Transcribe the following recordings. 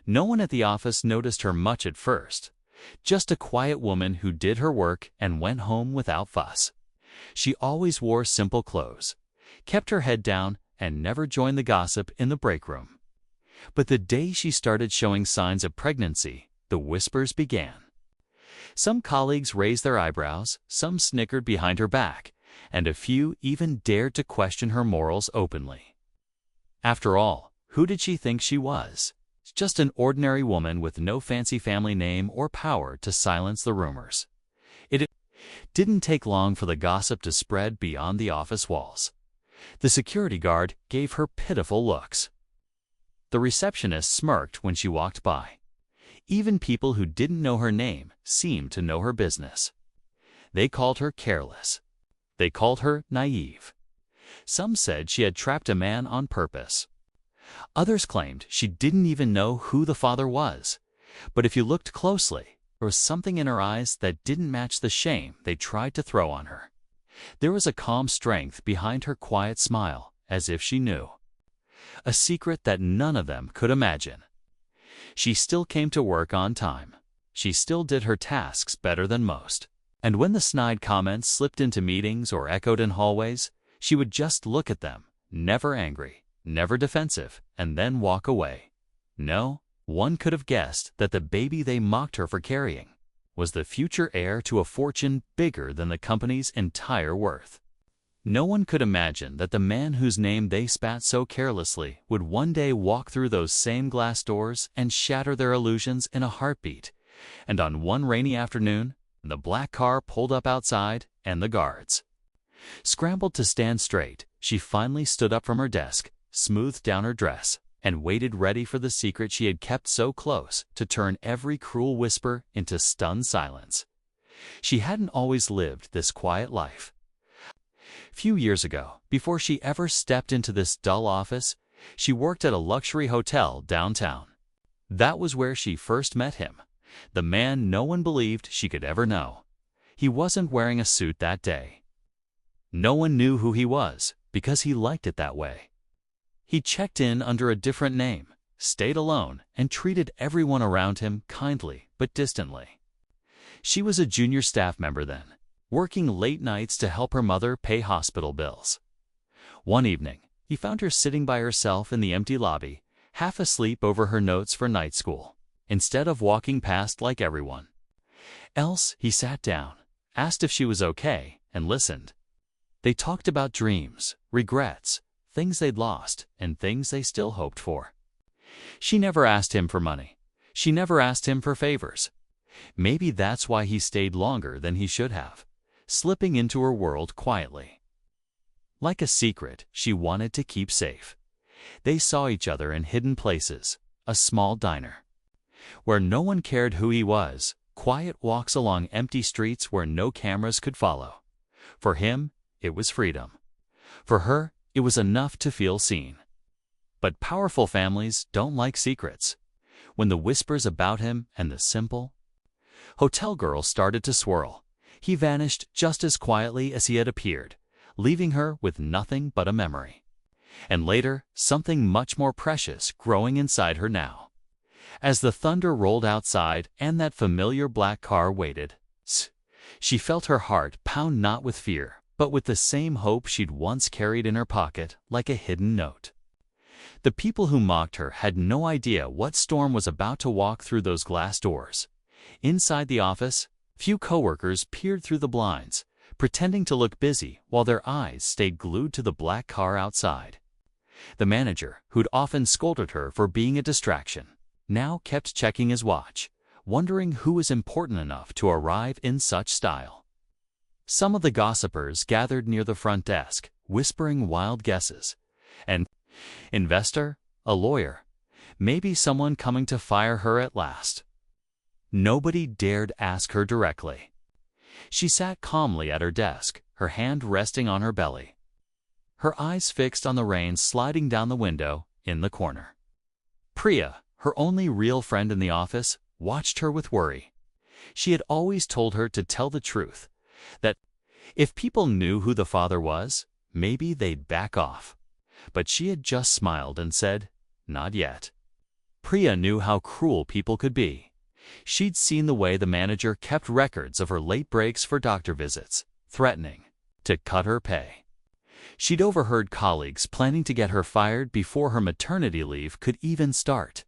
No one at the office noticed her much at first. Just a quiet woman who did her work and went home without fuss. She always wore simple clothes, kept her head down, and never joined the gossip in the break room. But the day she started showing signs of pregnancy, the whispers began. Some colleagues raised their eyebrows, some snickered behind her back, and a few even dared to question her morals openly. After all, who did she think she was? Just an ordinary woman with no fancy family name or power to silence the rumors. It didn't take long for the gossip to spread beyond the office walls. The security guard gave her pitiful looks. The receptionist smirked when she walked by. Even people who didn't know her name seemed to know her business. They called her careless. They called her naive. Some said she had trapped a man on purpose. Others claimed she didn't even know who the father was. But if you looked closely, there was something in her eyes that didn't match the shame they tried to throw on her. There was a calm strength behind her quiet smile, as if she knew. A secret that none of them could imagine. She still came to work on time. She still did her tasks better than most. And when the snide comments slipped into meetings or echoed in hallways, she would just look at them, never angry, never defensive, and then walk away. No, one could have guessed that the baby they mocked her for carrying was the future heir to a fortune bigger than the company's entire worth. No one could imagine that the man whose name they spat so carelessly would one day walk through those same glass doors and shatter their illusions in a heartbeat. And on one rainy afternoon, the black car pulled up outside, and the guards scrambled to stand straight. She finally stood up from her desk, smoothed down her dress, and waited ready for the secret she had kept so close to turn every cruel whisper into stunned silence. She hadn't always lived this quiet life. Few years ago, before she ever stepped into this dull office, she worked at a luxury hotel downtown. That was where she first met him, the man no one believed she could ever know. He wasn't wearing a suit that day. No one knew who he was because he liked it that way. He checked in under a different name, stayed alone, and treated everyone around him kindly but distantly. She was a junior staff member then, working late nights to help her mother pay hospital bills. One evening, he found her sitting by herself in the empty lobby, half asleep over her notes for night school. Instead of walking past like everyone else, he sat down, asked if she was okay, and listened. They talked about dreams, regrets, things they'd lost, and things they still hoped for. She never asked him for money. She never asked him for favors. Maybe that's why he stayed longer than he should have, slipping into her world quietly. Like a secret she wanted to keep safe. They saw each other in hidden places, a small diner, where no one cared who he was, quiet walks along empty streets where no cameras could follow. For him, it was freedom. For her, it was enough to feel seen. But powerful families don't like secrets. When the whispers about him and the simple hotel girl started to swirl, he vanished just as quietly as he had appeared, leaving her with nothing but a memory. And later, something much more precious growing inside her now. As the thunder rolled outside and that familiar black car waited, she felt her heart pound not with fear, but with the same hope she'd once carried in her pocket like a hidden note. The people who mocked her had no idea what storm was about to walk through those glass doors. Inside the office, few coworkers peered through the blinds, pretending to look busy while their eyes stayed glued to the black car outside. The manager, who'd often scolded her for being a distraction, now kept checking his watch, wondering who was important enough to arrive in such style. Some of the gossipers gathered near the front desk, whispering wild guesses. An investor, a lawyer, maybe someone coming to fire her at last. Nobody dared ask her directly. She sat calmly at her desk, her hand resting on her belly, her eyes fixed on the rain sliding down the window in the corner. Priya, her only real friend in the office, watched her with worry. She had always told her to tell the truth, that if people knew who the father was, maybe they'd back off. But she had just smiled and said, "Not yet." Priya knew how cruel people could be. She'd seen the way the manager kept records of her late breaks for doctor visits, threatening to cut her pay. She'd overheard colleagues planning to get her fired before her maternity leave could even start.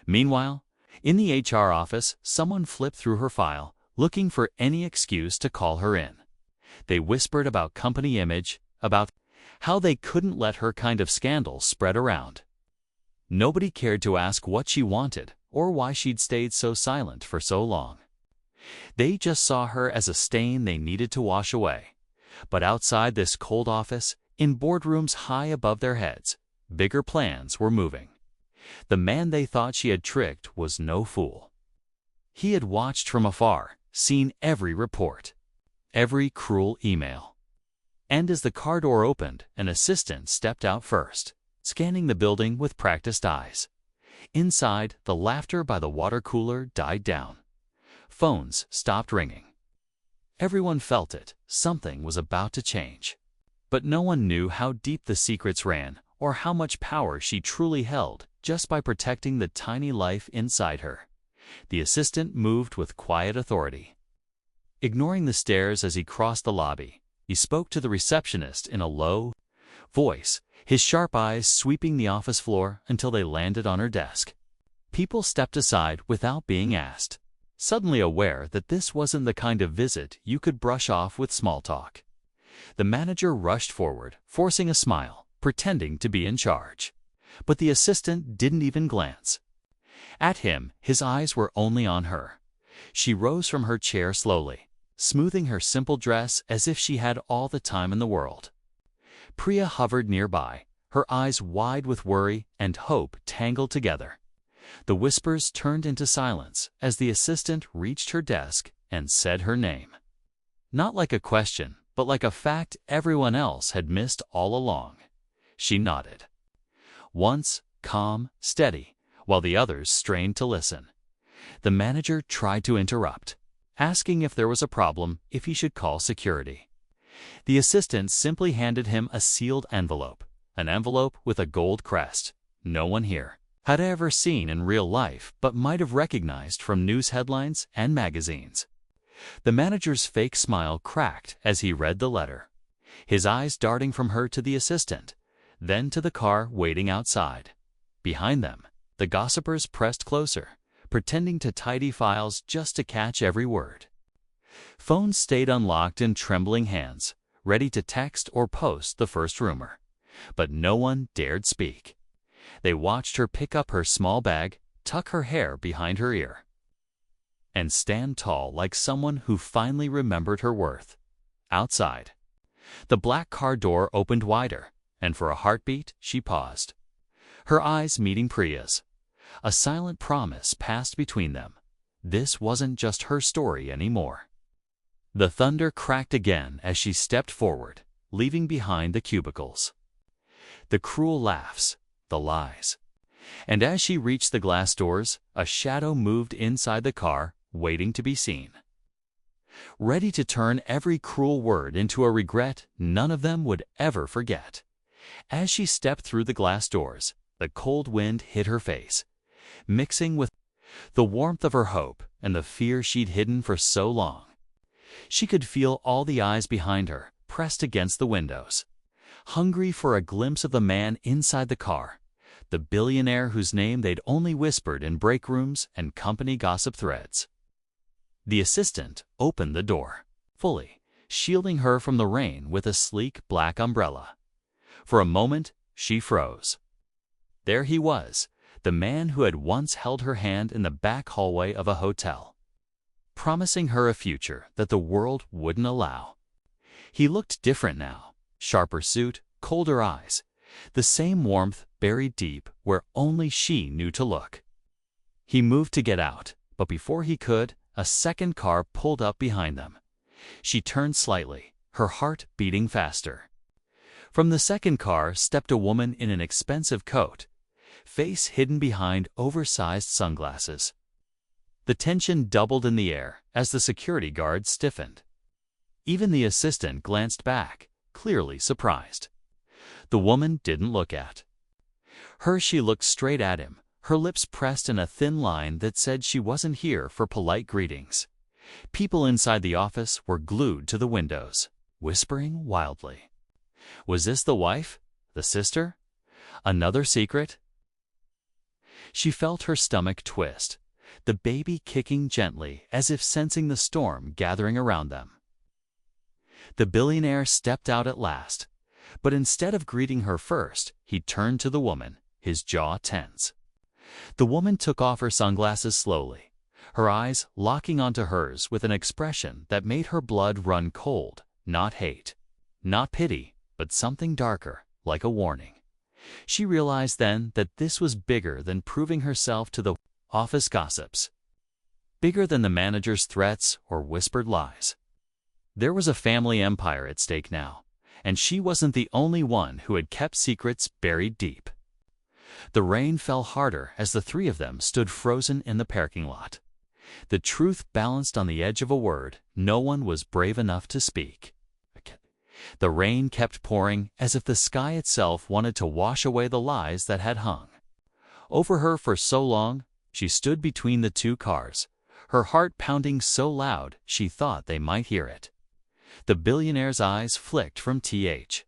Meanwhile, in the HR office, someone flipped through her file, looking for any excuse to call her in. They whispered about company image, about how they couldn't let her kind of scandal spread around. Nobody cared to ask what she wanted or why she'd stayed so silent for so long. They just saw her as a stain they needed to wash away. But outside this cold office, in boardrooms high above their heads, bigger plans were moving. The man they thought she had tricked was no fool. He had watched from afar, seen every report, every cruel email. And as the car door opened, an assistant stepped out first, scanning the building with practiced eyes. Inside, the laughter by the water cooler died down. Phones stopped ringing. Everyone felt it. Something was about to change. But no one knew how deep the secrets ran or how much power she truly held just by protecting the tiny life inside her. The assistant moved with quiet authority. Ignoring the stares as he crossed the lobby, he spoke to the receptionist in a low voice, his sharp eyes sweeping the office floor until they landed on her desk. People stepped aside without being asked, suddenly aware that this wasn't the kind of visit you could brush off with small talk. The manager rushed forward, forcing a smile, pretending to be in charge. But the assistant didn't even glance at him. His eyes were only on her. She rose from her chair slowly, smoothing her simple dress as if she had all the time in the world. Priya hovered nearby, her eyes wide with worry and hope tangled together. The whispers turned into silence as the assistant reached her desk and said her name. Not like a question, but like a fact everyone else had missed all along. She nodded. Once, calm, steady, while the others strained to listen. The manager tried to interrupt, asking if there was a problem, if he should call security. The assistant simply handed him a sealed envelope, an envelope with a gold crest. No one here had ever seen in real life but might have recognized from news headlines and magazines. The manager's fake smile cracked as he read the letter, his eyes darting from her to the assistant, then to the car waiting outside. Behind them, the gossipers pressed closer, pretending to tidy files just to catch every word. Phones stayed unlocked in trembling hands, ready to text or post the first rumor. But no one dared speak. They watched her pick up her small bag, tuck her hair behind her ear, and stand tall like someone who finally remembered her worth. Outside, the black car door opened wider, and for a heartbeat she paused, her eyes meeting Priya's. A silent promise passed between them. This wasn't just her story anymore. The thunder cracked again as she stepped forward, leaving behind the cubicles, the cruel laughs, the lies. And as she reached the glass doors, a shadow moved inside the car, waiting to be seen, ready to turn every cruel word into a regret none of them would ever forget. As she stepped through the glass doors, the cold wind hit her face, mixing with the warmth of her hope and the fear she'd hidden for so long. She could feel all the eyes behind her, pressed against the windows, hungry for a glimpse of the man inside the car, the billionaire whose name they'd only whispered in break rooms and company gossip threads. The assistant opened the door, fully, shielding her from the rain with a sleek black umbrella. For a moment, she froze. There he was, the man who had once held her hand in the back hallway of a hotel, promising her a future that the world wouldn't allow. He looked different now, sharper suit, colder eyes, the same warmth buried deep where only she knew to look. He moved to get out, but before he could, a second car pulled up behind them. She turned slightly, her heart beating faster. From the second car stepped a woman in an expensive coat, face hidden behind oversized sunglasses. The tension doubled in the air as the security guard stiffened. Even the assistant glanced back, clearly surprised. The woman didn't look at her. She looked straight at him, her lips pressed in a thin line that said she wasn't here for polite greetings. People inside the office were glued to the windows, whispering wildly. Was this the wife? The sister? Another secret? She felt her stomach twist, the baby kicking gently as if sensing the storm gathering around them. The billionaire stepped out at last, but instead of greeting her first, he turned to the woman, his jaw tense. The woman took off her sunglasses slowly, her eyes locking onto hers with an expression that made her blood run cold, not hate, not pity, but something darker, like a warning. She realized then that this was bigger than proving herself to the office gossips, bigger than the manager's threats or whispered lies. There was a family empire at stake now, and she wasn't the only one who had kept secrets buried deep. The rain fell harder as the three of them stood frozen in the parking lot. The truth balanced on the edge of a word no one was brave enough to speak. The rain kept pouring as if the sky itself wanted to wash away the lies that had hung over her for so long. She stood between the two cars, her heart pounding so loud she thought they might hear it. The billionaire's eyes flicked from TH.